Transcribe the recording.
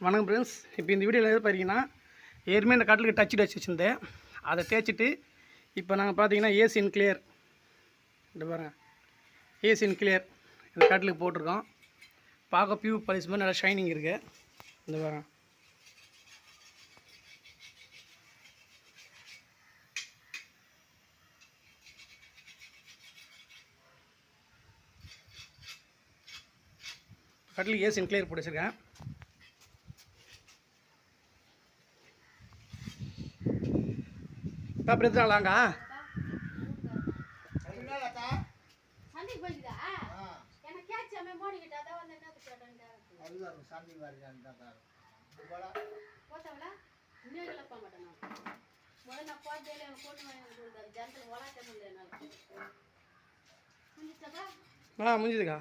வணக்கம் ஃப்ரெண்ட்ஸ். இப்போ இந்த வீடியோவில் எது பார்த்தீங்கன்னா ஏற்கனவே இந்த கட்டிலுக்கு டச் வச்சுருந்தேன். அதை தேய்ச்சிட்டு இப்போ நாங்கள் பார்த்தீங்கன்னா ஏசியன் கிளியர் இந்த பாருங்கள், ஏசியன் கிளியர் இந்த கட்டிலுக்கு போட்டிருக்கோம். பார்க்க பியூ பாலிஷ் மாதிரி நல்லா ஷைனிங் இருக்குது. இந்த பாருங்கள், கட்டிலுக்கு ஏசியன் கிளியர் போட்டு வச்சுருக்கேன். அப்புறம் எத்தனாலாங்க முடிஞ்சுதுக்கா.